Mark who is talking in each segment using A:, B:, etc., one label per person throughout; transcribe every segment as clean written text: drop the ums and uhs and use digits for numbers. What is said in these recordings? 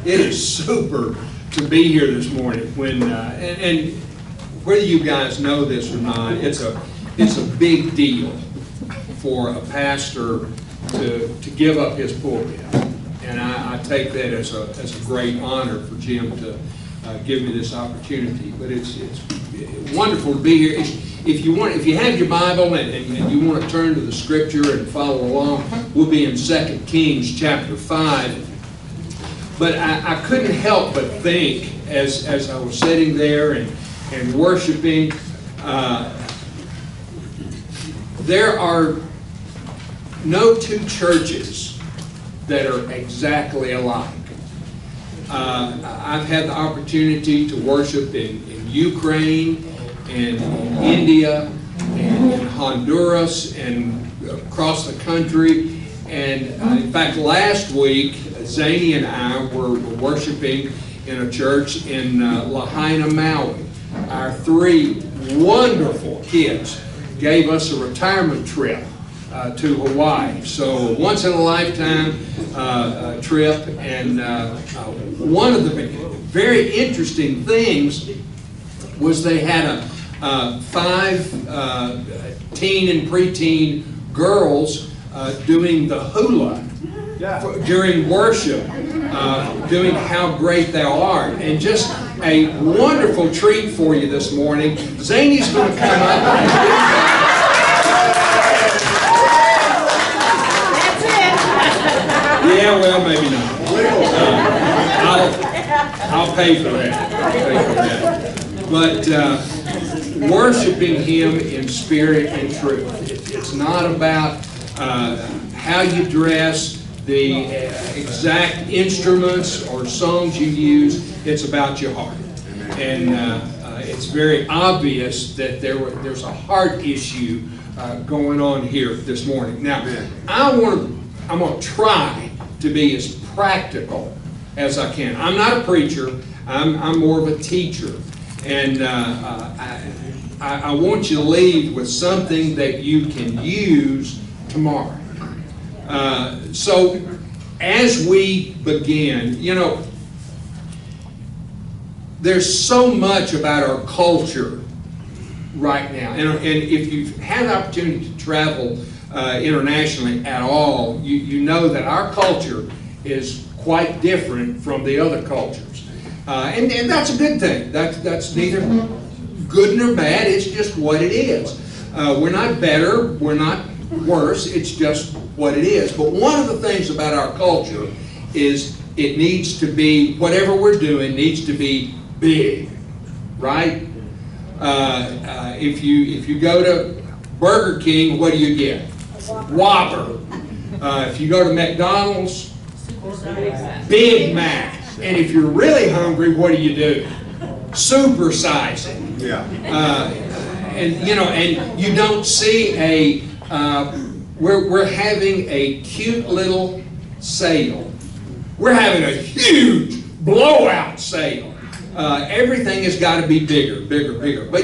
A: It is super to be here this morning. When and whether you guys know this or not, it's a big deal for a pastor to give up his pulpit, and I take that as a great honor for Jim to give me this opportunity. But it's wonderful to be here. If you have your Bible and you want to turn to the Scripture and follow along, we'll be in 2 Kings chapter 5. But I couldn't help but think as I was sitting there and worshiping, there are no two churches that are exactly alike. I've had the opportunity to worship in Ukraine and in India and in Honduras and across the country. And in fact, last week, Zany and I were worshiping in a church in Lahaina, Maui. Our 3 wonderful kids gave us a retirement trip to Hawaii. So once in a lifetime trip, and one of the very interesting things was they had 5 teen and preteen girls doing the hula during worship, doing How Great Thou Art. And just a wonderful treat for you this morning. Zany's going to come up and yeah, well, maybe not. I'll pay for that. But worshiping Him in spirit and truth. It's not about how you dress, the exact instruments or songs you use. It's about your heart. And it's very obvious that there's a heart issue going on here this morning. Now, I'm going to try to be as practical as I can. I'm not a preacher. I'm more of a teacher. And I want you to leave with something that you can use tomorrow. So as we begin, there's so much about our culture right now. And if you've had the opportunity to travel internationally at all, you know that our culture is quite different from the other cultures. And that's a good thing. That's neither good nor bad. It's just what it is. We're not better. We're not worse. It's just what it is. But one of the things about our culture is it needs to be, whatever we're doing needs to be big, right? If you go to Burger King, what do you get? Whopper. If you go to McDonald's, Big Mac. And if you're really hungry, what do? Supersize it. Yeah. And you don't see we're having a cute little sale. We're having a huge blowout sale. Everything has got to be bigger. But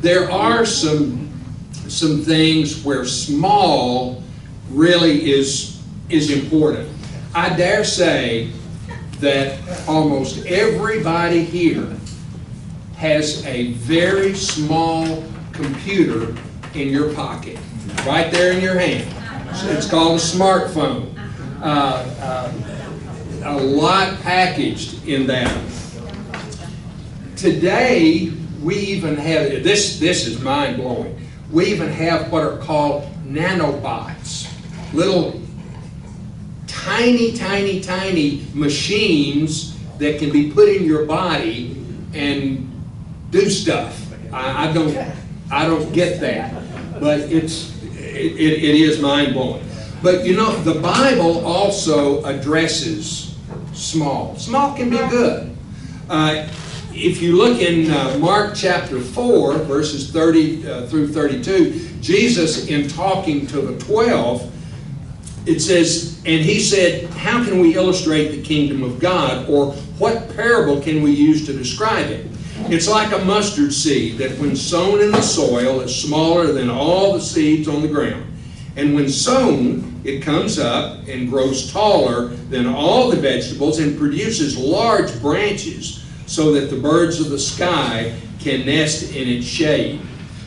A: there are some things where small really is important. I dare say that almost everybody here has a very small computer in your pocket, right there in your hand. It's called a smartphone. A lot packaged in that. Today, we even have, this is mind-blowing, we even have what are called nanobots, little tiny machines that can be put in your body and do stuff. I don't get that, but it is mind-blowing. But the Bible also addresses small. Small can be good. If you look in Mark chapter 4, verses 30 through 32, Jesus, in talking to the 12, it says, and he said, how can we illustrate the kingdom of God, or what parable can we use to describe it? It's like a mustard seed that when sown in the soil is smaller than all the seeds on the ground. And when sown, it comes up and grows taller than all the vegetables and produces large branches so that the birds of the sky can nest in its shade.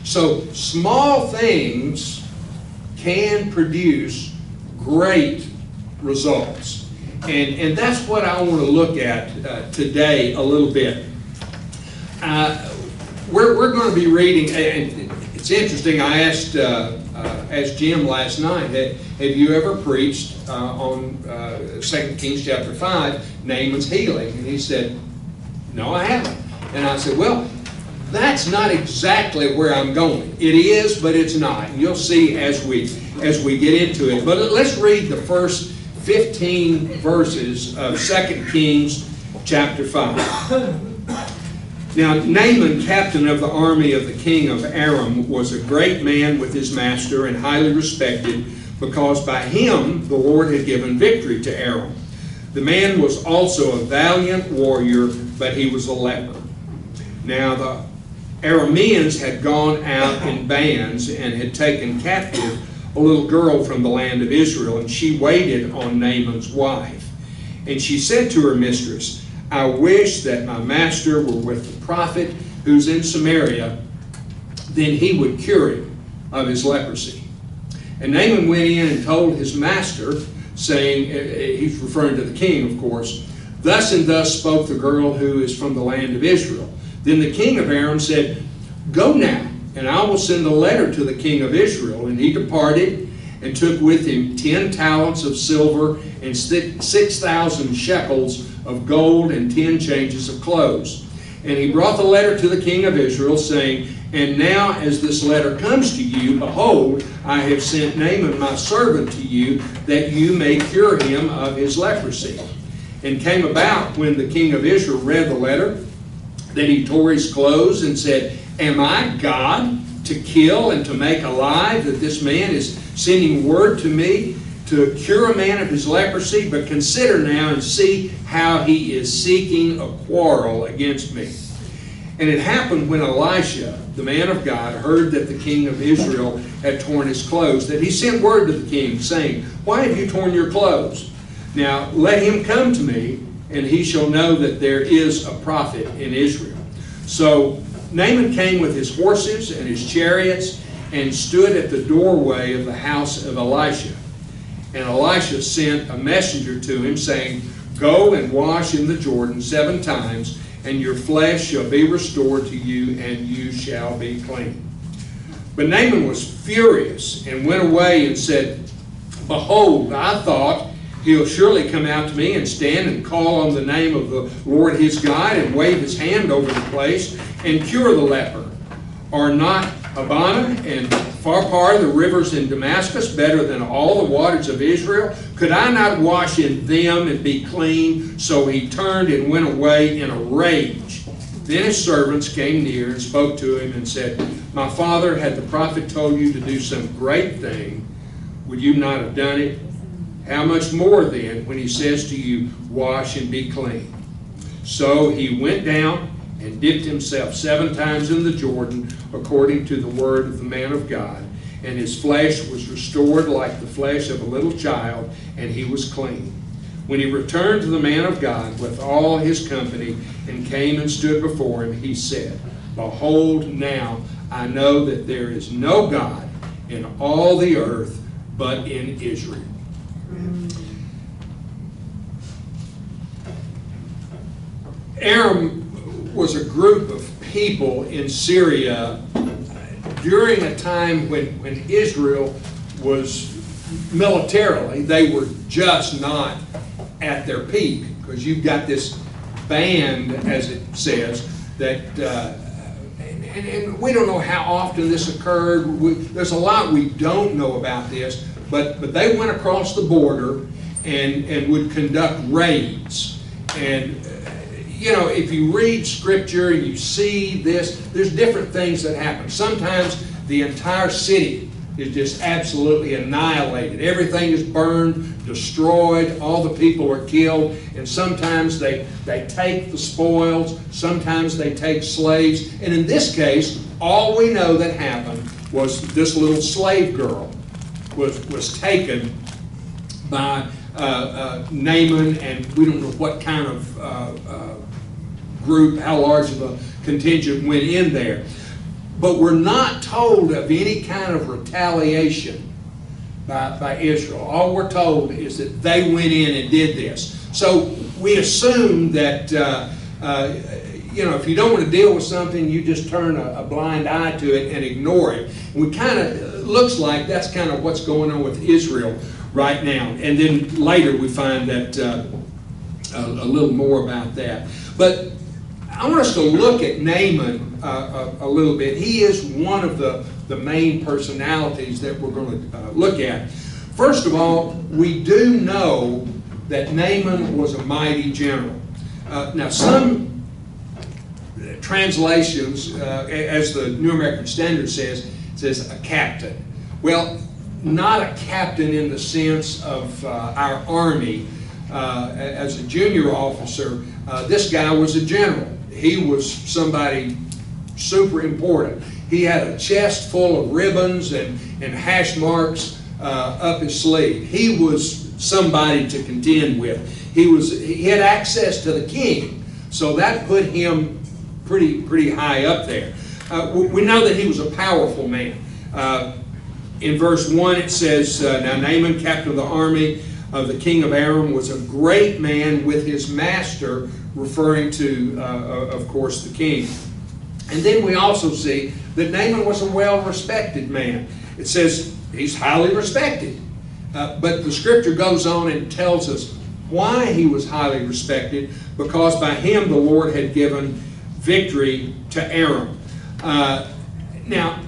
A: So small things can produce great results. And that's what I want to look at today a little bit. We're going to be reading, and it's interesting, I asked Jim last night, have you ever preached on 2 Kings chapter 5, Naaman's healing? And he said, no, I haven't. And I said, well, that's not exactly where I'm going. It is, but it's not. And you'll see as we get into it. But let's read the first 15 verses of 2 Kings chapter 5. Now Naaman, captain of the army of the king of Aram, was a great man with his master and highly respected, because by him the Lord had given victory to Aram. The man was also a valiant warrior, but he was a leper. Now the Arameans had gone out in bands and had taken captive a little girl from the land of Israel, and she waited on Naaman's wife. And she said to her mistress, I wish that my master were with the prophet who's in Samaria, then he would cure him of his leprosy. And Naaman went in and told his master, saying, he's referring to the king, of course, thus and thus spoke the girl who is from the land of Israel. Then the king of Aram said, go now, and I will send a letter to the king of Israel. And he departed and took with him 10 talents of silver and 6,000 shekels of gold and 10 changes of clothes. And he brought the letter to the king of Israel, saying, and now as this letter comes to you, behold, I have sent Naaman my servant to you, that you may cure him of his leprosy. And came about, when the king of Israel read the letter, that he tore his clothes and said, am I God to kill and to make alive, that this man is sending word to me to cure a man of his leprosy? But consider now and see how he is seeking a quarrel against me. And it happened when Elisha, the man of God, heard that the king of Israel had torn his clothes, that he sent word to the king, saying, why have you torn your clothes? Now let him come to me, and he shall know that there is a prophet in Israel. So Naaman came with his horses and his chariots, and stood at the doorway of the house of Elisha. And Elisha sent a messenger to him, saying, go and wash in the Jordan 7 times, and your flesh shall be restored to you, and you shall be clean. But Naaman was furious, and went away and said, behold, I thought, he'll surely come out to me and stand and call on the name of the Lord his God, and wave his hand over the place and cure the leper. Are not Abana and Pharpar, the rivers in Damascus, better than all the waters of Israel? Could I not wash in them and be clean? So he turned and went away in a rage. Then his servants came near and spoke to him and said, my father, had the prophet told you to do some great thing, would you not have done it? How much more then when he says to you, wash and be clean? So he went down and dipped himself 7 times in the Jordan, according to the word of the man of God. And his flesh was restored like the flesh of a little child, and he was clean. When he returned to the man of God with all his company, and came and stood before him, he said, behold, now I know that there is no God in all the earth but in Israel. Aram was a group of people in Syria during a time when Israel was militarily, they were just not at their peak, because you've got this band, as it says, that and we don't know how often this occurred. There's a lot we don't know about this, but they went across the border and would conduct raids. And you know, if you read Scripture and you see this, there's different things that happen. Sometimes the entire city is just absolutely annihilated. Everything is burned, destroyed, all the people are killed, and sometimes they take the spoils, sometimes they take slaves. And in this case, all we know that happened was this little slave girl. was taken by Naaman, and we don't know what kind of group, how large of a contingent went in there. But we're not told of any kind of retaliation by Israel. All we're told is that they went in and did this. So we assume that, if you don't want to deal with something, you just turn a blind eye to it and ignore it. And we kind of, looks like that's kind of what's going on with Israel right now. And then later we find that a little more about that. But I want us to look at Naaman a little bit. He is one of the main personalities that we're going to look at. First of all, we do know that Naaman was a mighty general. Now, some translations, as the New American Standard says a captain. Well, not a captain in the sense of our army. As a junior officer, this guy was a general. He was somebody super important. He had a chest full of ribbons and hash marks up his sleeve. He was somebody to contend with. He had access to the king, so that put him pretty high up there. We know that he was a powerful man. In verse 1 it says, now Naaman, captain of the army of the king of Aram, was a great man with his master, referring to, of course, the king. And then we also see that Naaman was a well-respected man. It says he's highly respected. But the scripture goes on and tells us why he was highly respected, because by him the Lord had given victory to Aram. Now,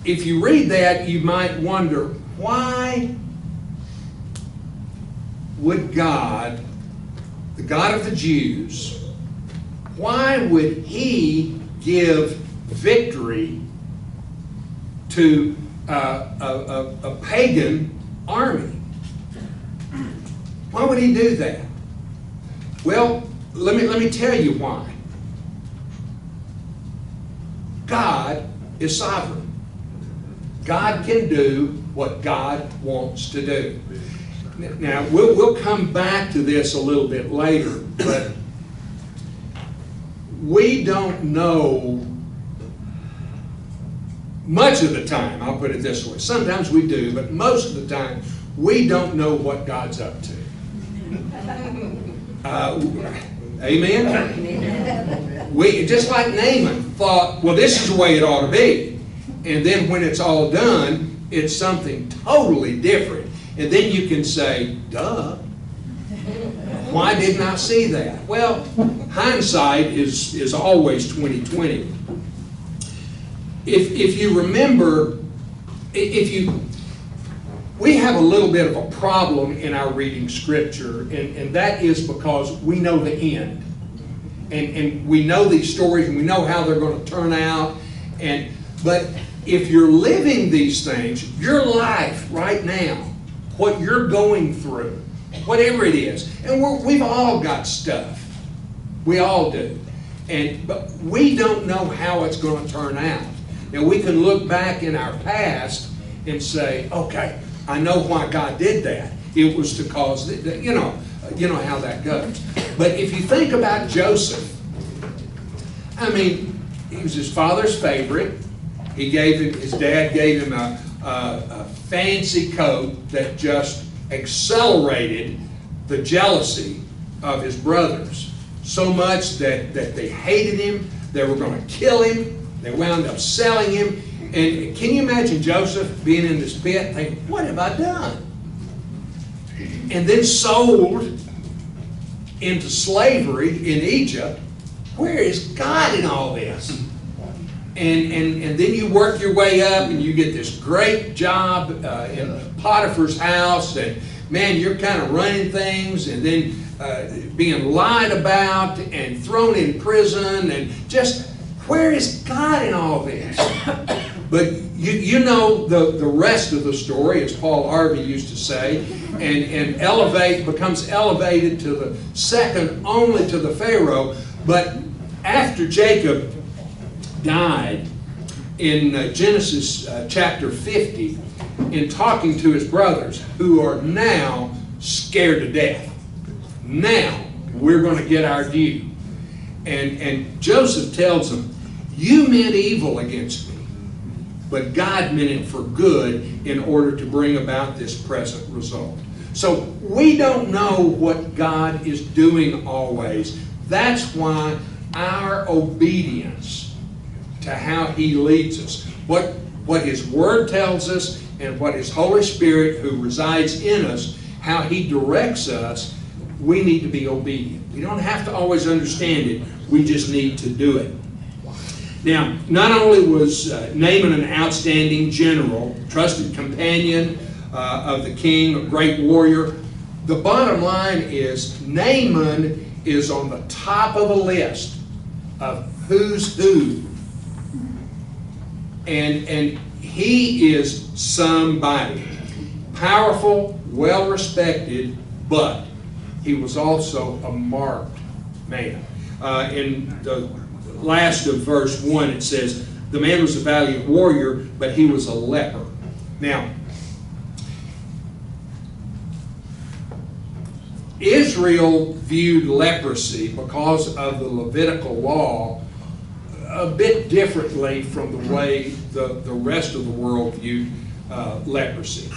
A: if you read that, you might wonder, why would God, the God of the Jews, why would he give victory to a pagan army? Why would he do that? Well, let me tell you why. God is sovereign. God can do what God wants to do. Now, we'll come back to this a little bit later, but we don't know much of the time, I'll put it this way. Sometimes we do, but most of the time, we don't know what God's up to. Amen? We, just like Naaman thought, well, this is the way it ought to be. And then when it's all done, it's something totally different. And then you can say, duh. Why didn't I see that? Well, hindsight is always 20/20. If you remember, we have a little bit of a problem in our reading Scripture, and that is because we know the end. And we know these stories, and we know how they're going to turn out. But if you're living these things, your life right now, what you're going through, whatever it is, and we've all got stuff. We all do. But we don't know how it's going to turn out. Now, we can look back in our past and say, okay, I know why God did that. It was to cause, you know how that goes. But if you think about Joseph, I mean, he was his father's favorite. His dad gave him a fancy coat that just accelerated the jealousy of his brothers. So much that they hated him, they were going to kill him, they wound up selling him. And can you imagine Joseph being in this pit thinking, what have I done? And then sold into slavery in Egypt. Where is God in all this? And then you work your way up and you get this great job in Potiphar's house, and man, you're kind of running things, and then being lied about and thrown in prison, and just, where is God in all this? But you know the rest of the story, as Paul Harvey used to say, and becomes elevated to the second only to the Pharaoh. But after Jacob died in Genesis chapter 50, in talking to his brothers, who are now scared to death. Now we're going to get our due. And Joseph tells them, you meant evil against me, but God meant it for good in order to bring about this present result. So we don't know what God is doing always. That's why our obedience to how He leads us, what His Word tells us, and what His Holy Spirit, who resides in us, how He directs us, we need to be obedient. We don't have to always understand it. We just need to do it. Now, not only was Naaman an outstanding general, trusted companion of the king, a great warrior, the bottom line is Naaman is on the top of a list of who's who. And he is somebody. Powerful, well-respected, but he was also a marked man. In the last of verse 1, it says, the man was a valiant warrior, but he was a leper. Now, Israel viewed leprosy, because of the Levitical law, a bit differently from the way the rest of the world viewed leprosy.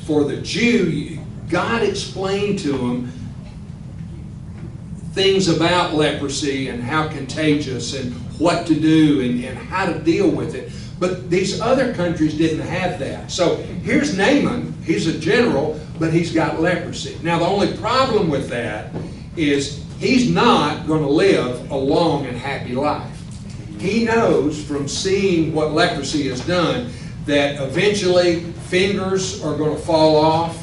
A: For the Jew, God explained to him things about leprosy and how contagious and what to do and how to deal with it. But these other countries didn't have that. So here's Naaman. He's a general, but he's got leprosy. Now the only problem with that is he's not going to live a long and happy life. He knows from seeing what leprosy has done that eventually fingers are going to fall off.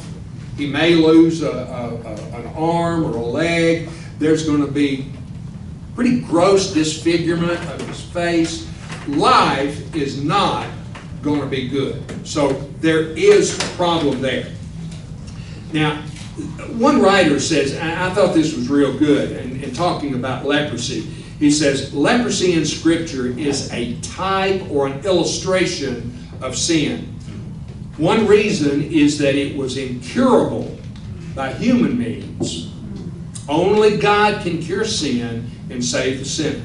A: He may lose an arm or a leg. There's going to be pretty gross disfigurement of his face. Life is not going to be good. So there is a problem there. Now, one writer says, and I thought this was real good, in talking about leprosy, he says, leprosy in Scripture is a type or an illustration of sin. One reason is that it was incurable by human means. Only God can cure sin and save the sinner.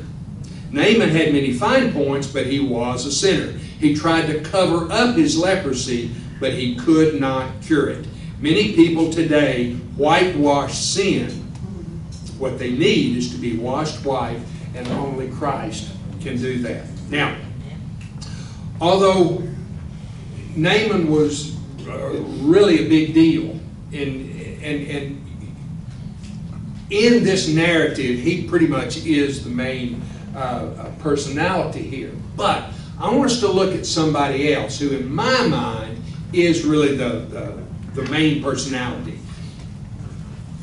A: Naaman had many fine points, but he was a sinner. He tried to cover up his leprosy, but he could not cure it. Many people today whitewash sin. What they need is to be washed white, and only Christ can do that. Now, although Naaman was really a big deal, and in this narrative, he pretty much is the main personality here. But I want us to look at somebody else who, in my mind, is really the main personality.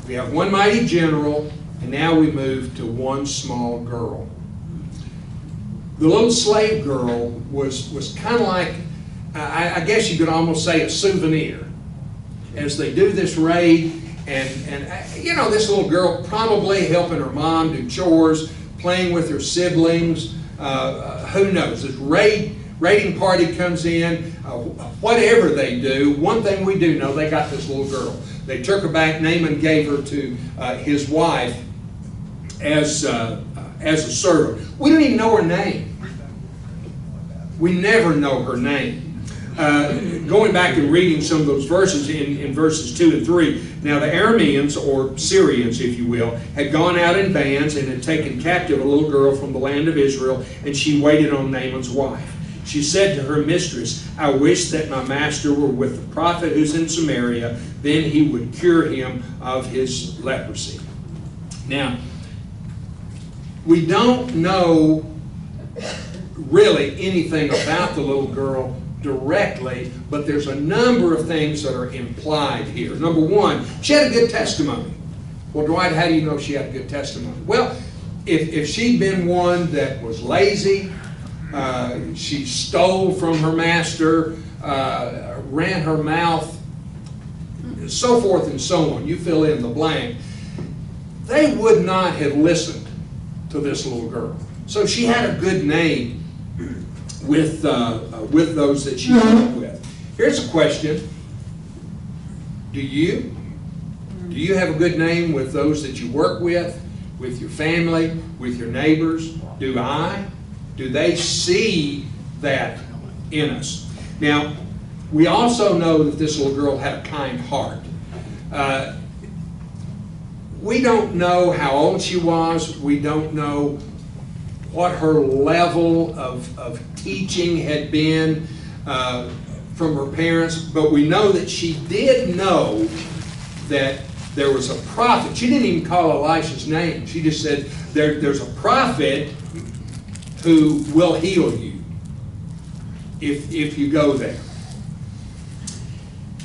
A: We have one mighty general, and now we move to one small girl. The little slave girl was kind of like, I guess you could almost say, a souvenir. As they do this raid, and you know, this little girl probably helping her mom do chores, playing with her siblings, who knows. This raiding party comes in, whatever they do, one thing we do know, they got this little girl. They took her back. Naaman gave her to his wife as a servant. We don't even know her name. We never know her name. Going back and reading some of those verses in verses 2 and 3, now the Arameans, or Syrians if you will, had gone out in bands and had taken captive a little girl from the land of Israel, and she waited on Naaman's wife. She said to her mistress, I wish that my master were with the prophet who's in Samaria, then he would cure him of his leprosy. Now, we don't know really anything about the little girl directly, but there's a number of things that are implied here. Number one, she had a good testimony. Well, Dwight, how do you know she had a good testimony? Well, if she'd been one that was lazy, she stole from her master, ran her mouth, so forth and so on, you fill in the blank, they would not have listened to this little girl. So she had a good name. with those that she worked with. Here's a question. Do you have a good name with those that you work with your family, with your neighbors? Do I? Do they see that in us? Now, we also know that this little girl had a kind heart. We don't know how old she was. We don't know what her level of teaching had been from her parents, but we know that she did know that there was a prophet. She didn't even call Elisha's name. She just said, there's a prophet who will heal you if you go there.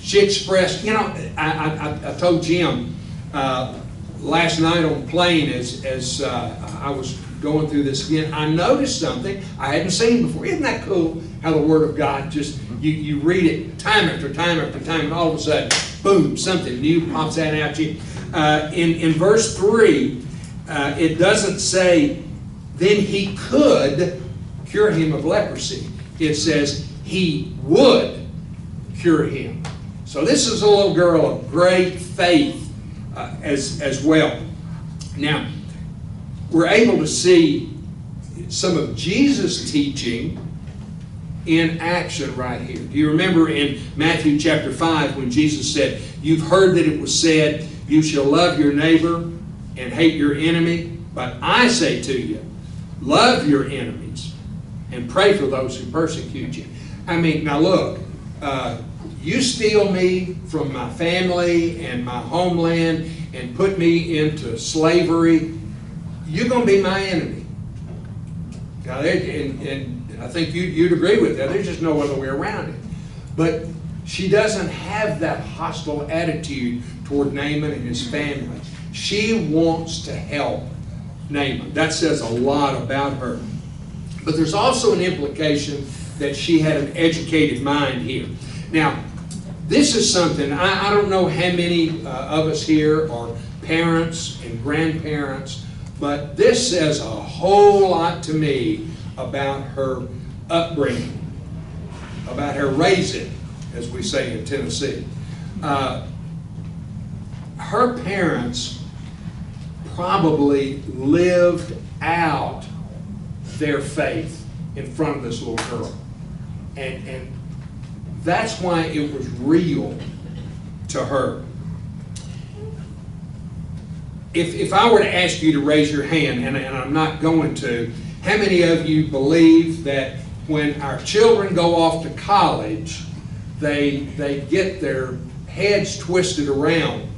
A: She expressed, I told Jim last night on the plane as I was going through this again, I noticed something I hadn't seen before. Isn't that cool how the Word of God just, you read it time after time after time, and all of a sudden, boom, something new pops out at you. In verse 3, it doesn't say, then he could cure him of leprosy. It says, he would cure him. So this is a little girl of great faith as well. Now, we're able to see some of Jesus' teaching in action right here. Do you remember in Matthew chapter 5 when Jesus said, you've heard that it was said, you shall love your neighbor and hate your enemy, but I say to you, love your enemies and pray for those who persecute you. I mean, now look, you steal me from my family and my homeland and put me into slavery, you're going to be my enemy. Now, and I think you'd agree with that. There's just no other way around it. But she doesn't have that hostile attitude toward Naaman and his family. She wants to help Naaman. That says a lot about her. But there's also an implication that she had an educated mind here. Now, this is something, I don't know how many of us here are parents and grandparents, but this says a whole lot to me about her upbringing, about her raising, as we say in Tennessee. Her parents probably lived out their faith in front of this little girl. And that's why it was real to her. If I were to ask you to raise your hand, and I'm not going to, how many of you believe that when our children go off to college, they get their heads twisted around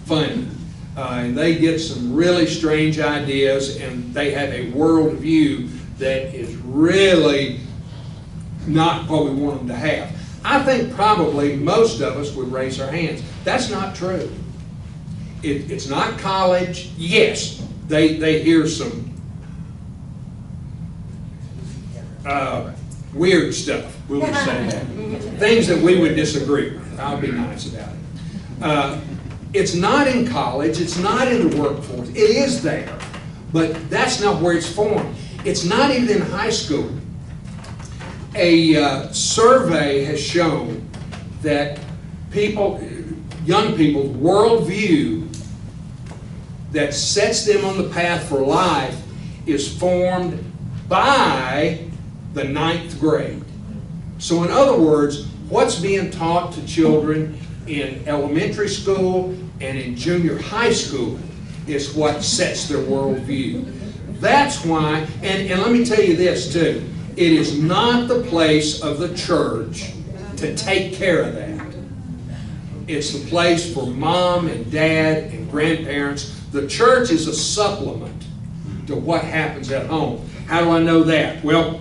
A: funny, and they get some really strange ideas, and they have a worldview that is really not what we want them to have? I think probably most of us would raise our hands. That's not true. It's not college. Yes, they hear some weird stuff, we would say that. Things that we would disagree with. I'll be nice about it. It's not in college. It's not in the workforce. It is there, but that's not where it's formed. It's not even in high school. A survey has shown that young people's worldview that sets them on the path for life is formed by the 9th grade. So in other words, what's being taught to children in elementary school and in junior high school is what sets their worldview. That's why, and let me tell you this too, it is not the place of the church to take care of that. It's the place for mom and dad and grandparents. The church is a supplement to what happens at home. How do I know that? Well,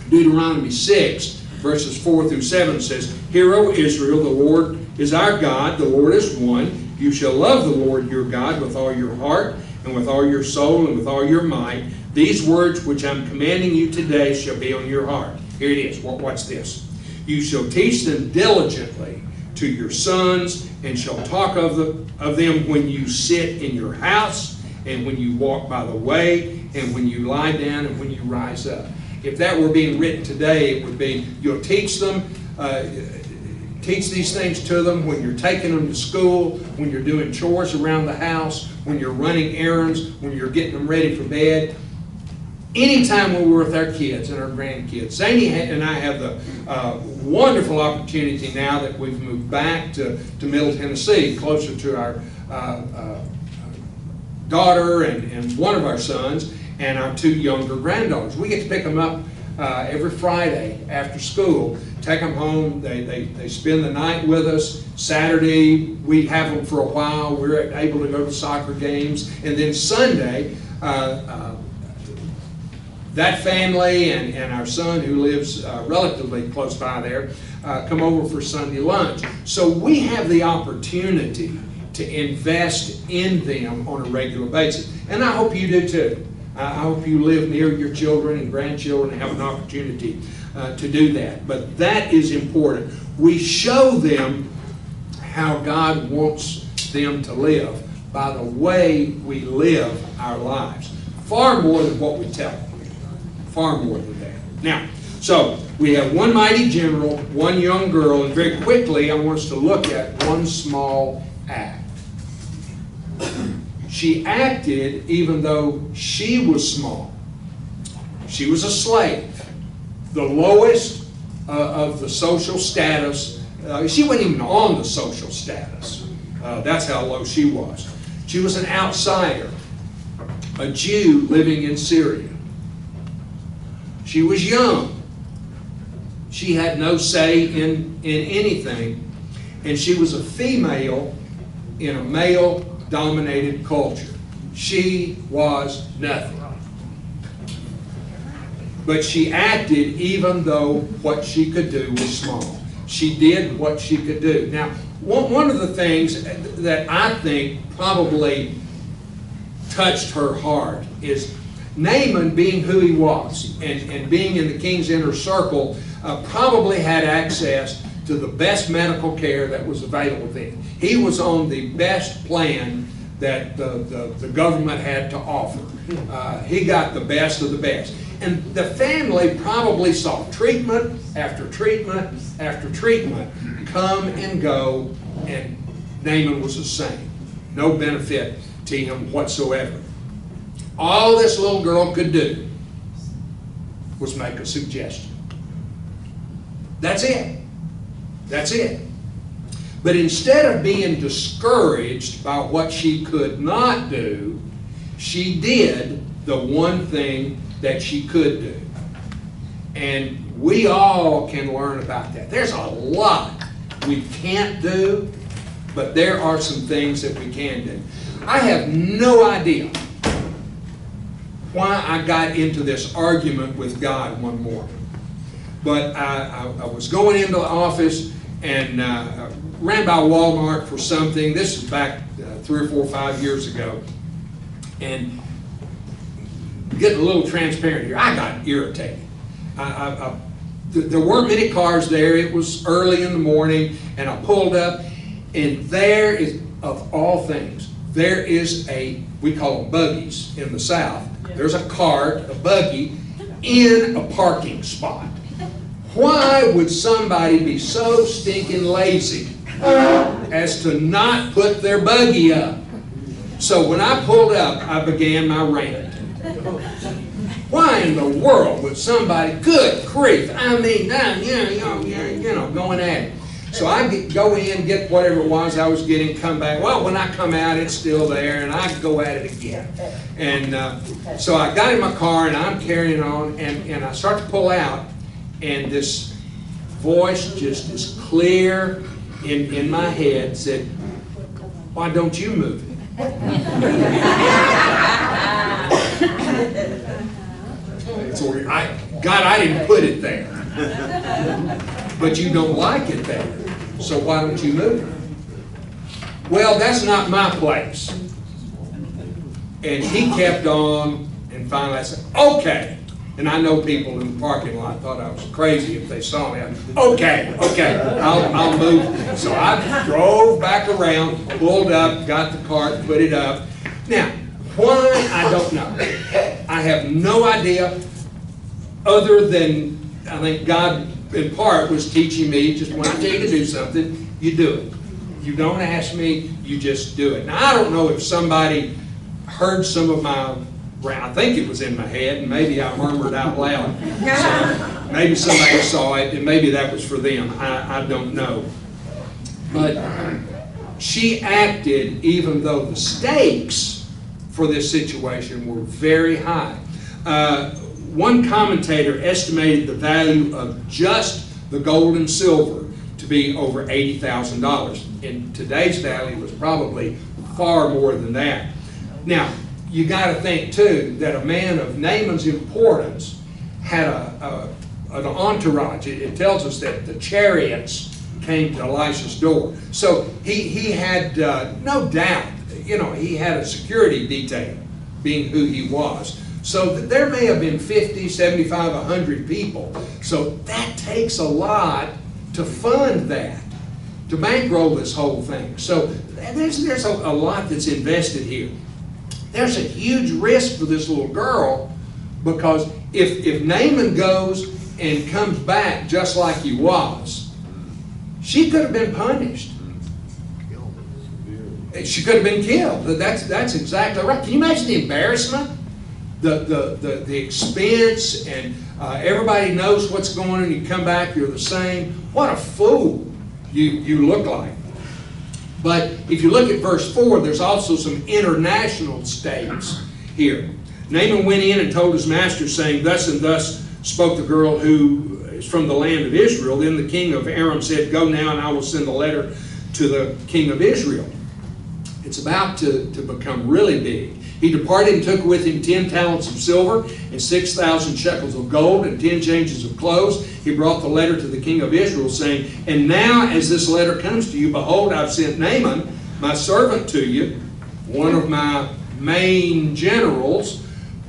A: Deuteronomy 6, verses 4 through 7 says, Hear, O Israel, the Lord is our God, the Lord is one. You shall love the Lord your God with all your heart, and with all your soul, and with all your might. These words which I'm commanding you today shall be on your heart. Here it is. Watch this. You shall teach them diligently to your sons, and shall talk of them when you sit in your house, and when you walk by the way, and when you lie down, and when you rise up. if that were being written today, it would be, you'll teach them, teach these things to them when you're taking them to school, when you're doing chores around the house, when you're running errands, when you're getting them ready for bed. Anytime when we're with our kids and our grandkids. Zany and I have the wonderful opportunity now that we've moved back to Middle Tennessee, closer to our daughter and one of our sons and our two younger granddaughters. We get to pick them up every Friday after school, take them home. They spend the night with us. Saturday, we have them for a while. We're able to go to soccer games. And then Sunday, that family and our son, who lives relatively close by there, come over for Sunday lunch. So we have the opportunity to invest in them on a regular basis. And I hope you do too. I hope you live near your children and grandchildren and have an opportunity to do that. But that is important. We show them how God wants them to live by the way we live our lives. Far more than what we tell them. Far more than that. Now, so we have one mighty general, one young girl, and very quickly I want us to look at one small act. She acted even though she was small. She was a slave, the lowest of the social status. She wasn't even on the social status. That's how low she was. She was an outsider, a Jew living in Syria. She was young. She had no say in anything. And she was a female in a male-dominated culture. She was nothing. But she acted even though what she could do was small. She did what she could do. Now, one of the things that I think probably touched her heart is Naaman, being who he was and being in the king's inner circle, probably had access to the best medical care that was available then. He was on the best plan that the government had to offer. He got the best of the best. And the family probably saw treatment after treatment after treatment come and go, and Naaman was the same. No benefit to him whatsoever. All this little girl could do was make a suggestion. That's it. That's it. But instead of being discouraged by what she could not do, she did the one thing that she could do. And we all can learn about that. There's a lot we can't do, but there are some things that we can do. I have no idea why I got into this argument with God one morning. But I was going into the office and ran by Walmart for something. This is back 3 or 4 or 5 years ago. And getting a little transparent here, I got irritated. There weren't many cars there. It was early in the morning, and I pulled up, and there is, of all things, there is we call them buggies in the South. There's a cart, a buggy, in a parking spot. Why would somebody be so stinking lazy as to not put their buggy up? So when I pulled up, I began my rant. Why in the world would somebody, good grief, I mean, going at it. So I go in, get whatever it was I was getting, come back. Well, when I come out, it's still there, and I go at it again. And so I got in my car, and I'm carrying on, and I start to pull out, and this voice, just as clear in my head, said, "Why don't you move it?" God, I didn't put it there. But you don't like it there. So why don't you move it? Well, that's not my place. And he kept on, and finally I said, okay. And I know people in the parking lot thought I was crazy if they saw me. Okay, I'll move. So I drove back around, pulled up, got the cart, put it up. Now, why, I don't know. I have no idea. other than, I think God in part was teaching me, just when I tell you to do something, you do it. You don't ask me, you just do it. Now, I don't know if somebody heard some of my, I think it was in my head, and maybe I murmured out loud. So maybe somebody saw it, and maybe that was for them. I don't know. But she acted even though the stakes for this situation were very high. One commentator estimated the value of just the gold and silver to be over $80,000. In today's value, it was probably far more than that. Now, you got to think too that a man of Naaman's importance had an entourage. It tells us that the chariots came to Elisha's door. So he had no doubt, he had a security detail, being who he was. So there may have been 50, 75, 100 people. So that takes a lot to fund that, to bankroll this whole thing. So there's a lot that's invested here. There's a huge risk for this little girl, because if Naaman goes and comes back just like he was, she could have been punished. She could have been killed. That's exactly right. Can you imagine the embarrassment? The expense, and everybody knows what's going on, and you come back, you're the same. What a fool you look like. But if you look at verse 4, there's also some international stakes here. Naaman went in and told his master, saying, "Thus and thus spoke the girl who is from the land of Israel." Then the king of Aram said, "Go now, and I will send a letter to the king of Israel." It's about to become really big. He departed and took with him 10 talents of silver and 6,000 shekels of gold and 10 changes of clothes. He brought the letter to the king of Israel, saying, "And now as this letter comes to you, behold, I've sent Naaman, my servant, to you, one of my main generals,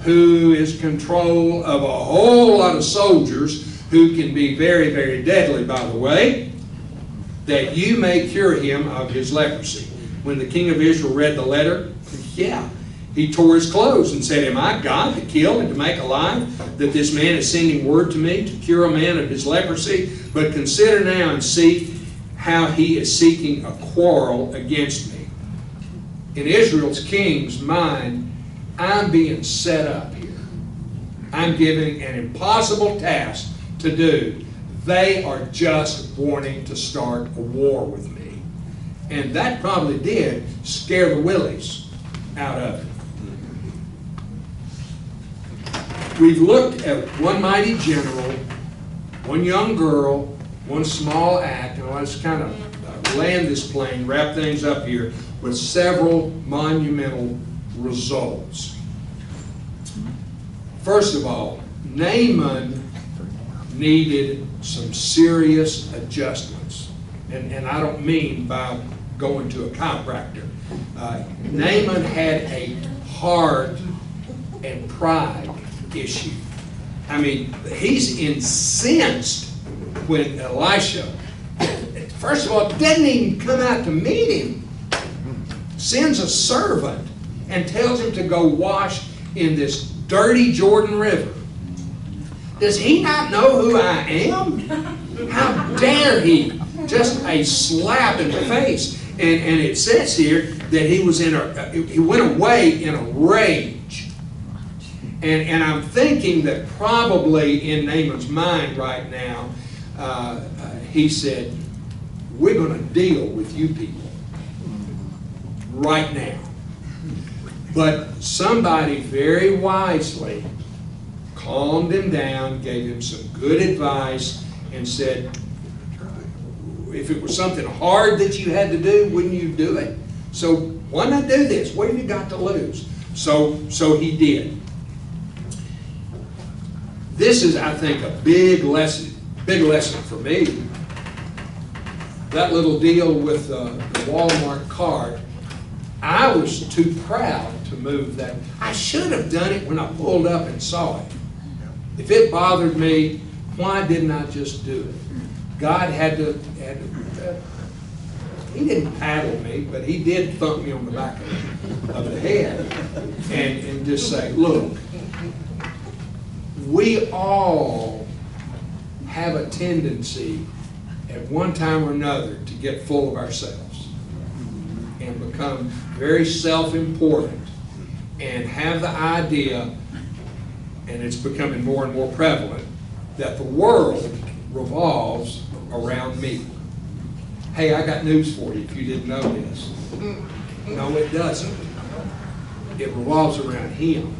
A: who is control of a whole lot of soldiers, who can be very, very deadly, by the way, that you may cure him of his leprosy." When the king of Israel read the letter, he tore his clothes and said, "Am I God to kill and to make alive, that this man is sending word to me to cure a man of his leprosy? But consider now and see how he is seeking a quarrel against me." In Israel's king's mind, I'm being set up here. I'm giving an impossible task to do. They are just wanting to start a war with me. And that probably did scare the willies out of it. We've looked at one mighty general, one young girl, one small act, and let's kind of land this plane, wrap things up here, with several monumental results. First of all, Naaman needed some serious adjustments. And I don't mean by going to a chiropractor. Naaman had a heart and pride issue. I mean, he's incensed when Elisha, first of all, doesn't even come out to meet him. Sends a servant and tells him to go wash in this dirty Jordan River. Does he not know who I am? How dare he? Just a slap in the face. And it says here that he went away in a rage. And I'm thinking that probably in Naaman's mind right now, he said, "We're going to deal with you people right now." But somebody very wisely calmed him down, gave him some good advice, and said, if it was something hard that you had to do, wouldn't you do it? So why not do this? What have you got to lose? So he did. This is, I think, a big lesson for me. That little deal with the Walmart cart, I was too proud to move that. I should have done it when I pulled up and saw it. If it bothered me, why didn't I just do it? God had to he didn't paddle me, but he did thump me on the back of the head and just say, "Look, we all have a tendency at one time or another to get full of ourselves and become very self-important and have the idea, and it's becoming more and more prevalent, that the world revolves around me. Hey, I got news for you if you didn't know this. No, it doesn't. It revolves around Him.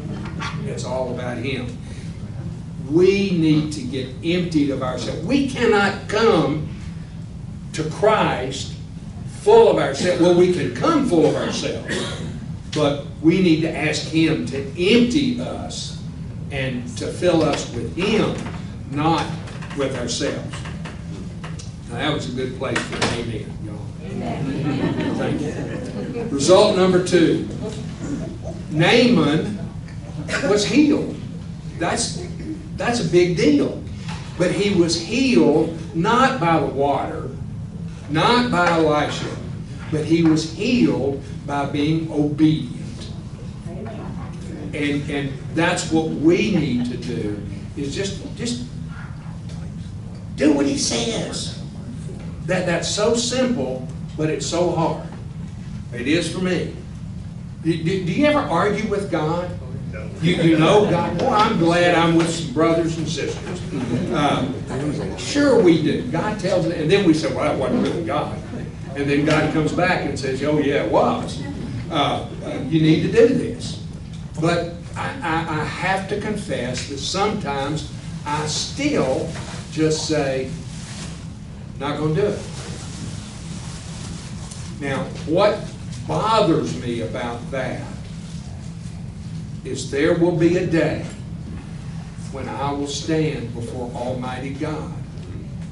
A: It's all about Him. We need to get emptied of ourselves. We cannot come to Christ full of ourselves. Well, we can come full of ourselves, but we need to ask Him to empty us and to fill us with Him, not with ourselves. Now, that was a good place for an amen, y'all. Amen. Thank you. Result number 2. Naaman was healed. That's a big deal. But he was healed not by the water, not by Elisha, but he was healed by being obedient. And that's what we need to do, is just do what He says. That's so simple, but it's so hard. It is for me. Do you ever argue with God? You know God? Boy, I'm glad I'm with some brothers and sisters. Sure we do. God tells us, and then we say, well, that wasn't really God. And then God comes back and says, oh yeah, it was. You need to do this. But I have to confess that sometimes I still just say, not going to do it. Now, what bothers me about that is there will be a day when I will stand before Almighty God,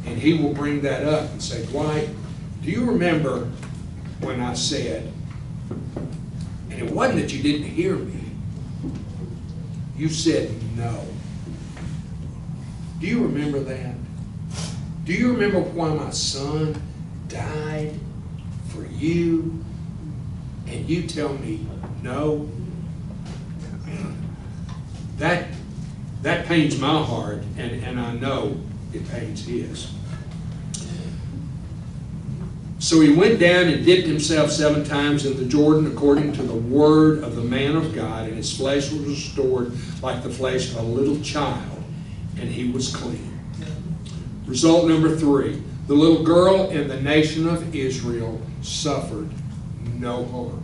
A: and He will bring that up and say, Dwight, do you remember when I said, and it wasn't that you didn't hear me, you said no. Do you remember that? Do you remember why my son died for you, and you tell me no? That pains my heart, and I know it pains his. So he went down and dipped himself 7 times in the Jordan according to the word of the man of God, and his flesh was restored like the flesh of a little child, and he was clean. Result number 3, the little girl in the nation of Israel suffered no harm.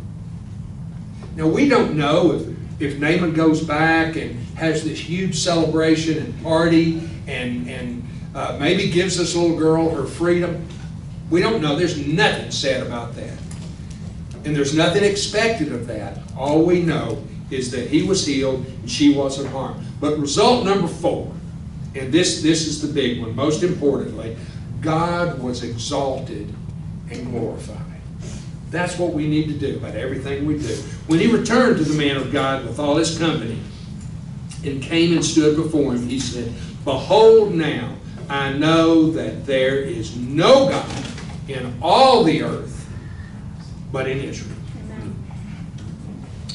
A: Now we don't know if Naaman goes back and has this huge celebration and party and maybe gives this little girl her freedom. We don't know. There's nothing said about that. And there's nothing expected of that. All we know is that he was healed and she wasn't harmed. But result number 4, and this is the big one, most importantly, God was exalted and glorified. That's what we need to do about everything we do. When he returned to the man of God with all his company and came and stood before him, he said, behold now, I know that there is no God in all the earth but in Israel. Amen.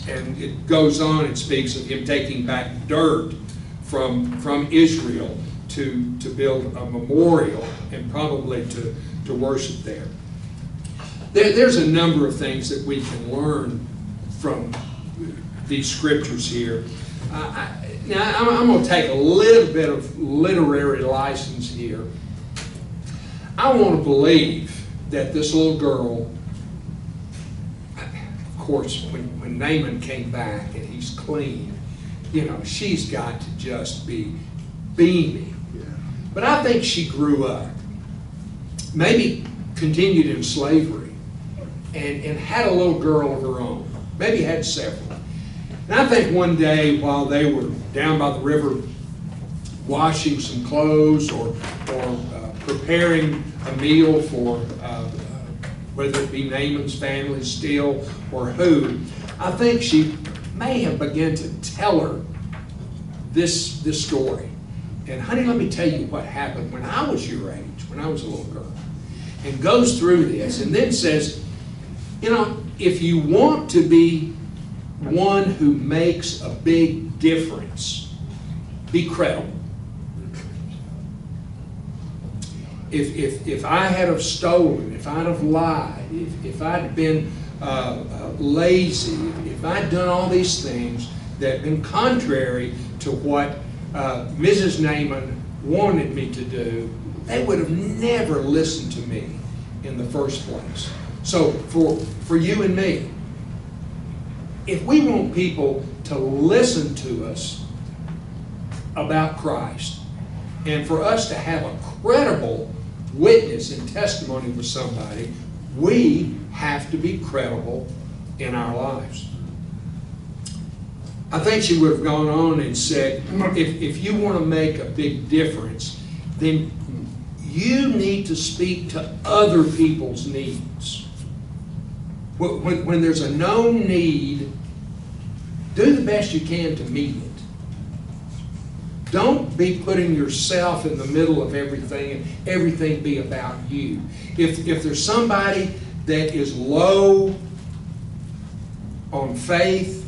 A: And it goes on and speaks of him taking back dirt from Israel to build a memorial and probably to worship there. There's a number of things that we can learn from these scriptures here. Now, I'm going to take a little bit of literary license here. I want to believe that this little girl, of course, when Naaman came back and he's clean, she's got to just be beaming. Yeah. But I think she grew up, maybe continued in slavery, and had a little girl of her own. Maybe had several. And I think one day while they were down by the river washing some clothes or preparing a meal for whether it be Naaman's family still or who, I think she may have begun to tell her this story. And honey, let me tell you what happened when I was your age, when I was a little girl. And goes through this and then says, if you want to be one who makes a big difference be credible. If I had have stolen, if I'd have lied, if I'd been lazy, if I'd done all these things that had been contrary to what Mrs. Naaman wanted me to do, they would have never listened to me in the first place. So for you and me, if we want people to listen to us about Christ, and for us to have a credible witness and testimony for somebody, we have to be credible in our lives. I think she would have gone on and said, if you want to make a big difference, then you need to speak to other people's needs. When there's a known need, do the best you can to meet it. Don't be putting yourself in the middle of everything and everything be about you. If there's somebody that is low on faith,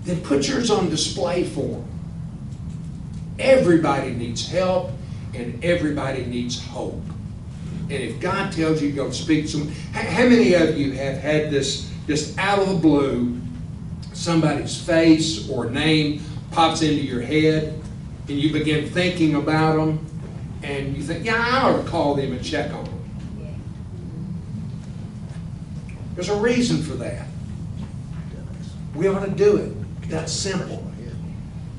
A: then put yours on display for them. Everybody needs help and everybody needs hope. And if God tells you to go speak to someone, how many of you have had this just out of the blue, somebody's face or name pops into your head and you begin thinking about them and you think, yeah, I ought to call them and check on them. There's a reason for that. We ought to do it. That's simple.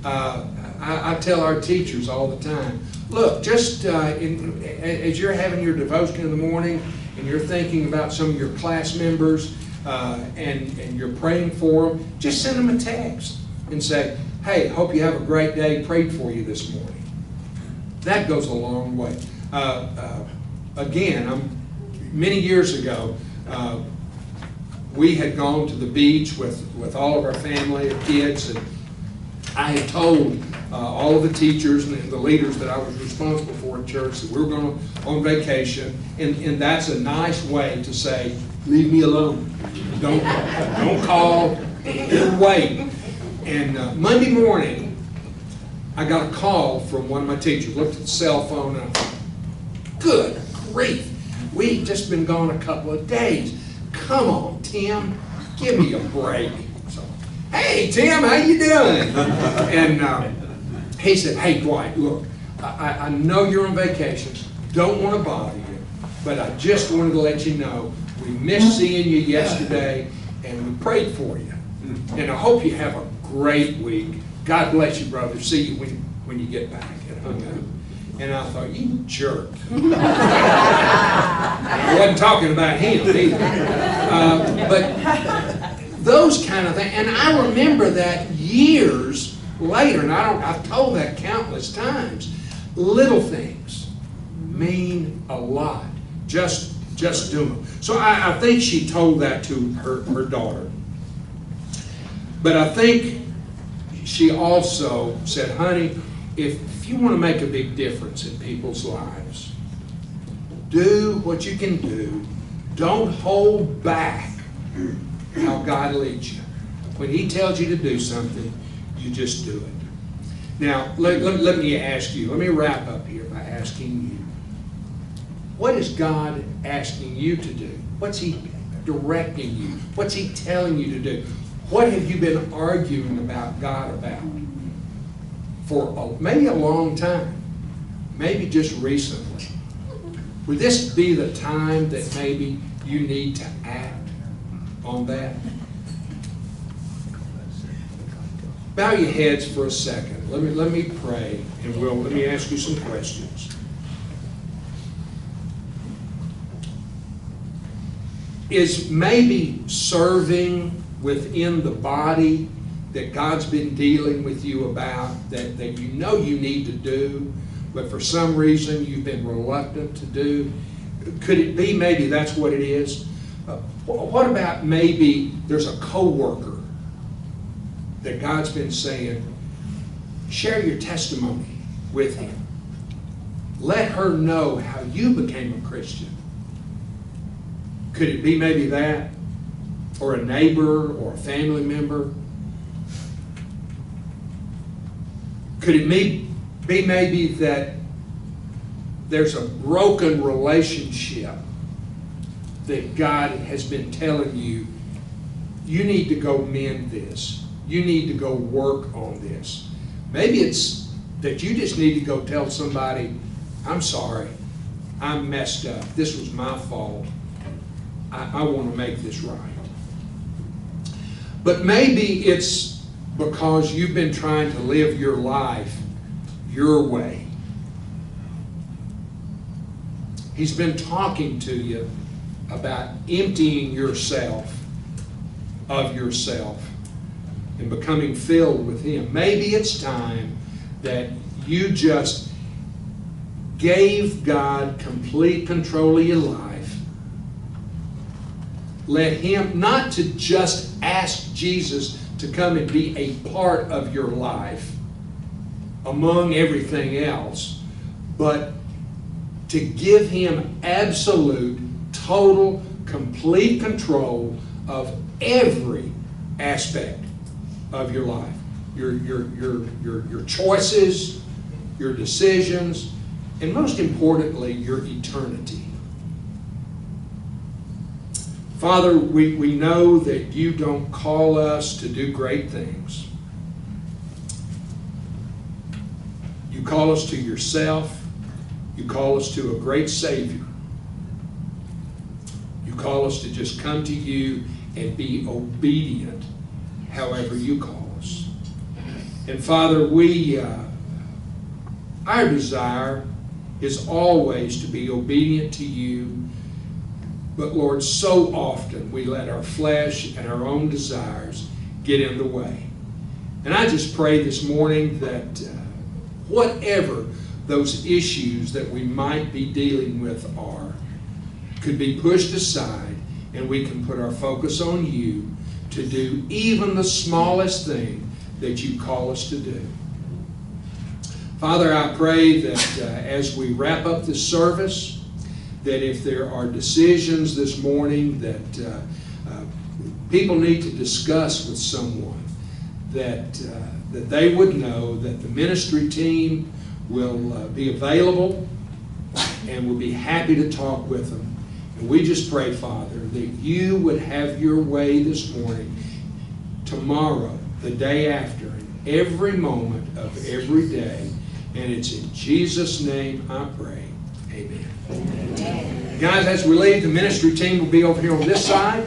A: I tell our teachers all the time, look, just as you're having your devotion in the morning and you're thinking about some of your class members and you're praying for them, just send them a text and say, hey, hope you have a great day, prayed for you this morning. That goes a long way. Again, many years ago, we had gone to the beach with all of our family and kids, and I had told all of the teachers and the leaders that I was responsible for in church that we were going on vacation, and that's a nice way to say, leave me alone. Don't call, wait. And Monday morning, I got a call from one of my teachers. Looked at the cell phone and I thought, good grief, we've just been gone a couple of days. Come on, Tim, give me a break. So, hey, Tim, how you doing? And he said, hey, Dwight, look, I know you're on vacation. Don't want to bother you, but I just wanted to let you know we missed seeing you yesterday and we prayed for you. And I hope you have a great week. God bless you, brother. See you when you get back. And hung up. And I thought, you jerk. I wasn't talking about him either. But those kind of things. And I remember that years later, and I've told that countless times. Little things mean a lot. Just do them. So I think she told that to her daughter. But I think she also said, honey, if you want to make a big difference in people's lives, do what you can do. Don't hold back how God leads you. When He tells you to do something, you just do it. Now, let me ask you, let me wrap up here by asking you, what is God asking you to do? What's He directing you? What's He telling you to do? What have you been arguing about God about for maybe a long time? Maybe just recently. Would this be the time that maybe you need to act on that? Bow your heads for a second. Let me pray, and let me ask you some questions. Is maybe serving within the body that God's been dealing with you about, that you know you need to do, but for some reason you've been reluctant to do? Could it be maybe that's what it is? What about maybe there's a coworker that God's been saying, share your testimony with him. Let her know how you became a Christian. Could it be maybe that? Or a neighbor or a family member? Could it be maybe that there's a broken relationship that God has been telling you, you need to go mend this. You need to go work on this. Maybe it's that you just need to go tell somebody, I'm sorry, I'm messed up. This was my fault. I want to make this right. But maybe it's because you've been trying to live your life your way. He's been talking to you about emptying yourself of yourself and becoming filled with Him. Maybe it's time that you just gave God complete control of your life. Let Him, not to just ask Jesus to come and be a part of your life among everything else, but to give Him absolute, total, complete control of every aspect of your life. Your choices, your decisions, and most importantly, your eternity. Father, we know that you don't call us to do great things. You call us to yourself. You call us to a great Savior. You call us to just come to you and be obedient however you call us. And Father, our desire is always to be obedient to you. But Lord, so often we let our flesh and our own desires get in the way. And I just pray this morning that whatever those issues that we might be dealing with are, could be pushed aside, and we can put our focus on you to do even the smallest thing that you call us to do. Father, I pray that as we wrap up this service, that if there are decisions this morning that people need to discuss with someone, that they would know that the ministry team will be available and will be happy to talk with them. And we just pray, Father, that you would have your way this morning, tomorrow, the day after, and every moment of every day. And it's in Jesus' name I pray. Amen. Amen. Guys, as we leave, the ministry team will be over here on this side.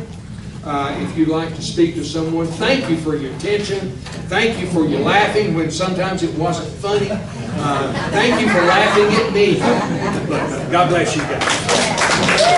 A: If you'd like to speak to someone, thank you for your attention. Thank you for your laughing when sometimes it wasn't funny. Thank you for laughing at me. God bless you guys.